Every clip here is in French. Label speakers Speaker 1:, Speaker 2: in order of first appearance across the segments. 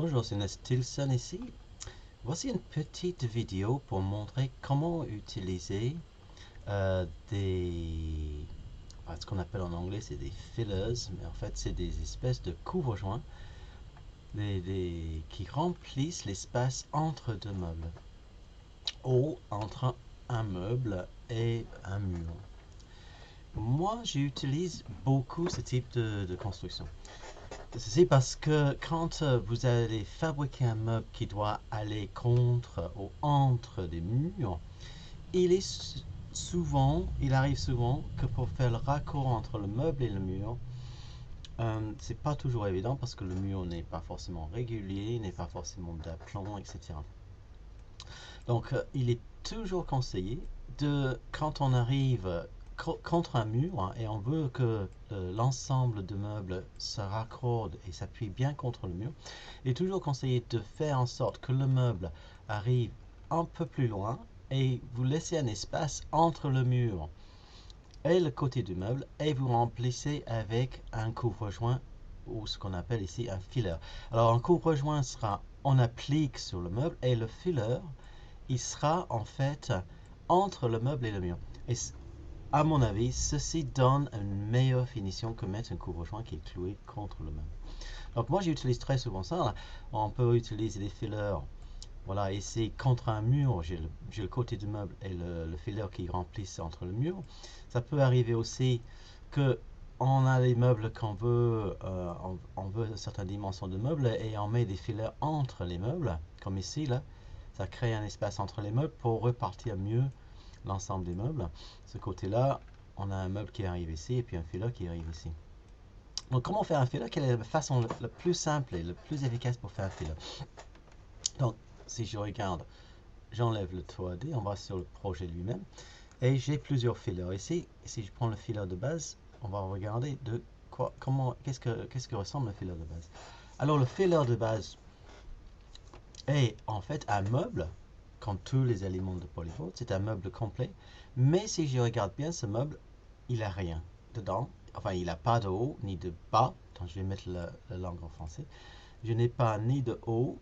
Speaker 1: Bonjour, c'est Nestilson ici. Voici une petite vidéo pour montrer comment utiliser ce qu'on appelle en anglais c'est des fillers, mais en fait c'est des espèces de couvre-joints qui remplissent l'espace entre deux meubles ou entre un meuble et un mur. Moi, j'utilise beaucoup ce type de construction. C'est parce que quand vous allez fabriquer un meuble qui doit aller contre ou entre des murs, il arrive souvent que pour faire le raccord entre le meuble et le mur, c'est pas toujours évident parce que le mur n'est pas forcément régulier, n'est pas forcément d'aplomb, etc. Donc, il est toujours conseillé quand on arrive contre un mur et on veut que l'ensemble de meubles se raccorde et s'appuie bien contre le mur, il est toujours conseillé de faire en sorte que le meuble arrive un peu plus loin et vous laissez un espace entre le mur et le côté du meuble et vous remplissez avec un couvre-joint ou ce qu'on appelle ici un filler. Alors un couvre-joint sera, on applique sur le meuble et le filler il sera en fait entre le meuble et le mur. Et à mon avis, ceci donne une meilleure finition que mettre un couvre-joint qui est cloué contre le meuble. Donc moi j'utilise très souvent ça. Là. On peut utiliser des fillers. Voilà, et c'est contre un mur, j'ai le côté du meuble et le filler qui remplissent entre le mur. Ça peut arriver aussi que on a les meubles qu'on veut, on veut certaines dimensions de meubles et on met des fillers entre les meubles, comme ici là. Ça crée un espace entre les meubles pour repartir mieux l'ensemble des meubles. Ce côté-là, on a un meuble qui arrive ici et puis un filler qui arrive ici. Donc comment faire un filler? Quelle est la façon la plus simple et la plus efficace pour faire un filler? Donc si je regarde, j'enlève le 3D, on va sur le projet lui-même et j'ai plusieurs fillers ici. Si je prends le filler de base, on va regarder qu'est-ce que ressemble le filler de base. Alors le filler de base est en fait un meuble, comme tous les éléments de Polyvore, c'est un meuble complet. Mais si je regarde bien ce meuble, il n'a rien dedans. Enfin, il n'a pas de haut ni de bas. Attends, je vais mettre la langue en français. Je n'ai pas ni de haut,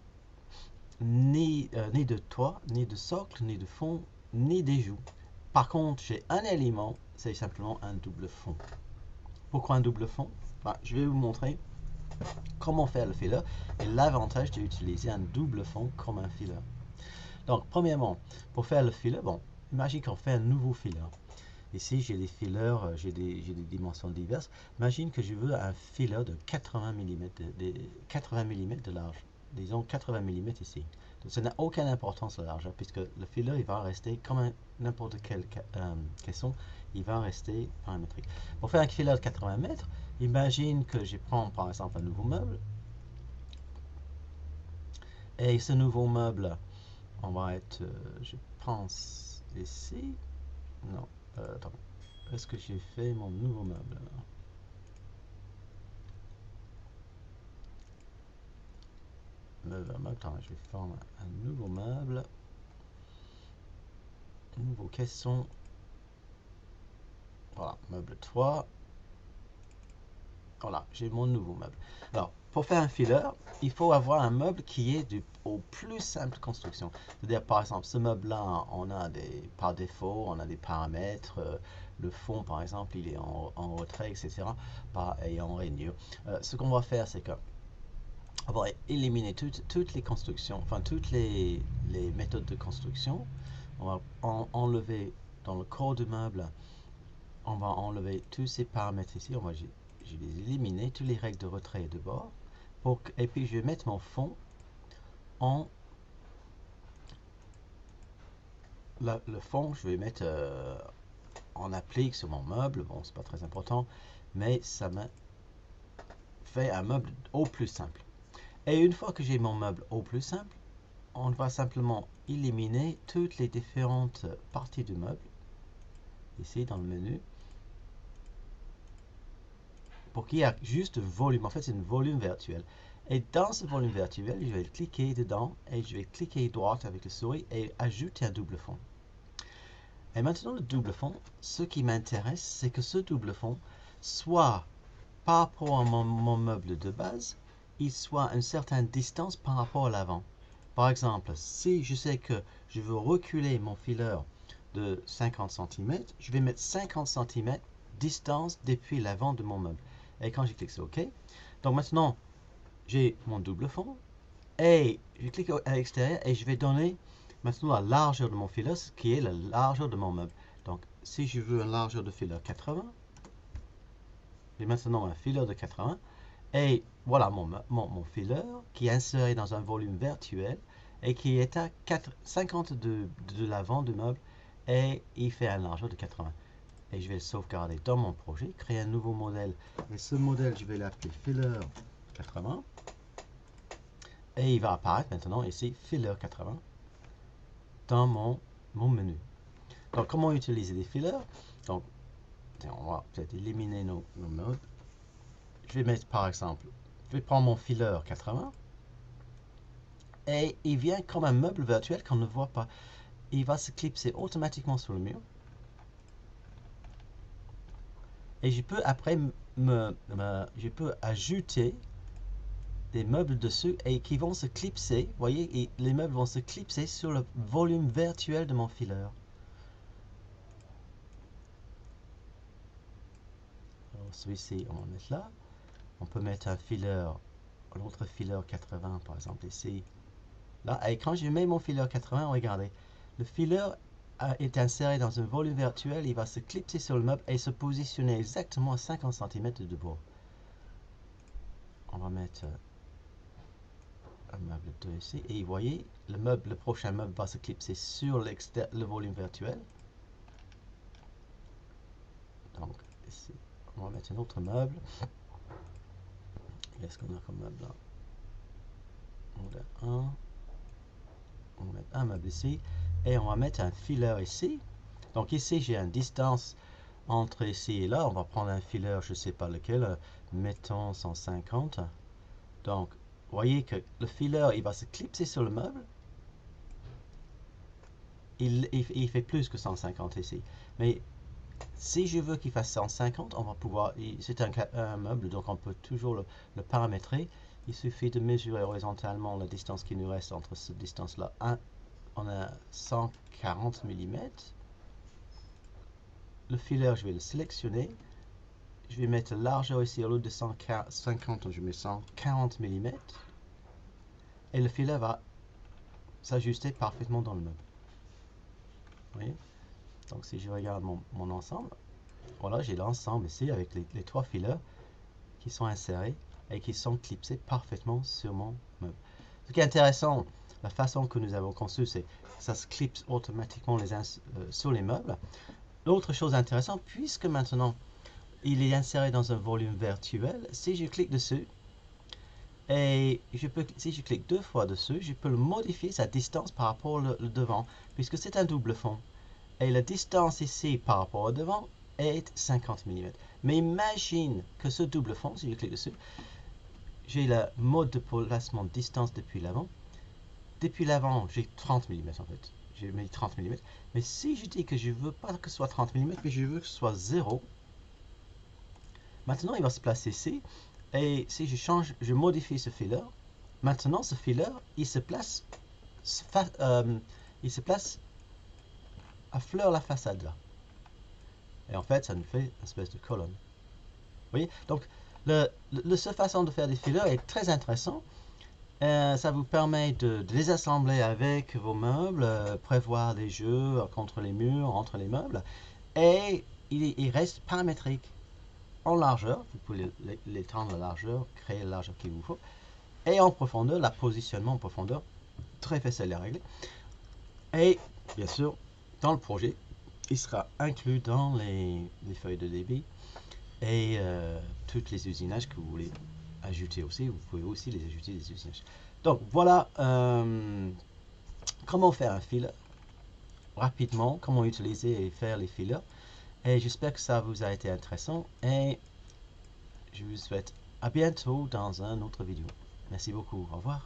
Speaker 1: ni de toit, ni de socle, ni de fond, ni des joues. Par contre, j'ai un élément, c'est simplement un double fond. Pourquoi un double fond? Je vais vous montrer comment faire le filler et l'avantage d'utiliser un double fond comme un filler. Donc, premièrement, pour faire le filler, bon, imagine qu'on fait un nouveau filler. Ici, j'ai des fillers, j'ai des dimensions diverses. Imagine que je veux un filler de 80 mm, 80 mm de large. Disons 80 mm ici. Donc, ça n'a aucune importance la largeur, puisque le filler, il va rester comme n'importe quel caisson, il va rester paramétrique. Pour faire un filler de 80 mètres, imagine que je prends par exemple un nouveau meuble. Et ce nouveau meuble, on va être, je pense, ici. Non, attends. Est-ce que j'ai fait mon nouveau meuble? Attends, je vais faire un nouveau meuble. Nouveau caisson. Voilà, meuble 3. Voilà, j'ai mon nouveau meuble. Alors, pour faire un filler, il faut avoir un meuble qui est au plus simple construction. C'est-à-dire, par exemple, ce meuble-là, on a par défaut, on a des paramètres. Le fond, par exemple, il est en retrait, etc. Et en rainure. Ce qu'on va faire, c'est que on va éliminer toutes les constructions, enfin toutes les méthodes de construction. On va enlever dans le corps du meuble, on va enlever tous ces paramètres ici. Je vais les éliminer, toutes les règles de retrait et de bord. Et puis je vais mettre mon fond en... le fond, je vais mettre en applique sur mon meuble. Bon, c'est pas très important, mais ça me fait un meuble au plus simple. Et une fois que j'ai mon meuble au plus simple, on va simplement éliminer toutes les différentes parties du meuble, ici dans le menu, pour qu'il y ait juste volume. En fait, c'est un volume virtuel. Et dans ce volume virtuel, je vais cliquer dedans et je vais cliquer droite avec le souris et ajouter un double fond. Et maintenant, le double fond, ce qui m'intéresse, c'est que ce double fond soit par rapport à mon meuble de base, il soit à une certaine distance par rapport à l'avant. Par exemple, si je sais que je veux reculer mon fileur de 50 cm, je vais mettre 50 cm distance depuis l'avant de mon meuble. Et quand je clique sur OK, donc maintenant j'ai mon double fond et je clique à l'extérieur et je vais donner maintenant la largeur de mon fileur, ce qui est la largeur de mon meuble. Donc si je veux une largeur de fileur 80, j'ai maintenant un fileur de 80 et voilà mon fileur qui est inséré dans un volume virtuel et qui est à 50 de l'avant du meuble et il fait une largeur de 80. Et je vais le sauvegarder dans mon projet, créer un nouveau modèle. Et ce modèle, je vais l'appeler fileur 80. Et il va apparaître maintenant ici, fileur 80, dans mon menu. Donc, comment utiliser des fileurs? Donc, on va peut-être éliminer nos modes. Je vais mettre par exemple, je vais prendre mon fileur 80 et il vient comme un meuble virtuel qu'on ne voit pas. Il va se clipser automatiquement sur le mur. Et je peux après je peux ajouter des meubles dessus et qui vont se clipser. Vous voyez, et les meubles vont se clipser sur le volume virtuel de mon fileur. Alors celui-ci, on va mettre là. On peut mettre un fileur, l'autre fileur 80 par exemple ici. Là, et quand je mets mon fileur 80, regardez, le fileur est inséré dans un volume virtuel, il va se clipser sur le meuble et se positionner exactement à 50 cm de bord. On va mettre un meuble 2 ici, et vous voyez, le prochain meuble va se clipser sur le volume virtuel. Donc ici, on va mettre un autre meuble. Qu'est-ce qu'on a comme meuble là? On a un. On va mettre un meuble ici et on va mettre un fileur ici. Donc ici j'ai une distance entre ici et là. On va prendre un fileur, je ne sais pas lequel, mettons 150. Donc vous voyez que le fileur il va se clipser sur le meuble. Il fait plus que 150 ici. Mais si je veux qu'il fasse 150, on va pouvoir, c'est un meuble, donc on peut toujours le paramétrer. Il suffit de mesurer horizontalement la distance qui nous reste entre cette distance-là. On a 140 mm. Le fileur, je vais le sélectionner. Je vais mettre la largeur ici, au lieu de 150, je mets 140 mm. Et le fileur va s'ajuster parfaitement dans le meuble. Vous voyez? Donc si je regarde mon ensemble, voilà, j'ai l'ensemble ici avec les trois fileurs qui sont insérés et qui sont clipsés parfaitement sur mon meuble. Ce qui est intéressant, la façon que nous avons conçu, c'est que ça se clipse automatiquement sur les meubles. L'autre chose intéressante, puisque maintenant il est inséré dans un volume virtuel, si je clique dessus, et si je clique deux fois dessus, je peux le modifier sa distance par rapport au devant, puisque c'est un double fond. Et la distance ici par rapport au devant est 50 mm. Mais imagine que ce double fond, si je clique dessus, j'ai le mode de placement de distance depuis l'avant. Depuis l'avant, j'ai 30 mm en fait. J'ai mis 30 mm. Mais si je dis que je ne veux pas que ce soit 30 mm, mais je veux que ce soit 0, maintenant il va se placer ici. Et si je change, je modifie ce fileur, maintenant ce fileur, il se place à fleur la façade là. Et en fait, ça nous fait une espèce de colonne. Vous voyez? Donc, cette façon de faire des fileurs est très intéressant. Ça vous permet de les assembler avec vos meubles, prévoir des jeux contre les murs, entre les meubles. Et il reste paramétrique en largeur. Vous pouvez l'étendre la largeur, créer la largeur qu'il vous faut. Et en profondeur, la positionnement en profondeur, très facile à régler. Et bien sûr, dans le projet, il sera inclus dans les feuilles de débit et toutes les usinages que vous voulez ajouter aussi. Vous pouvez aussi les ajouter des usinages. Donc voilà comment faire un fileur rapidement, comment utiliser et faire les fileurs. Et j'espère que ça vous a été intéressant et je vous souhaite à bientôt dans une autre vidéo. Merci beaucoup. Au revoir.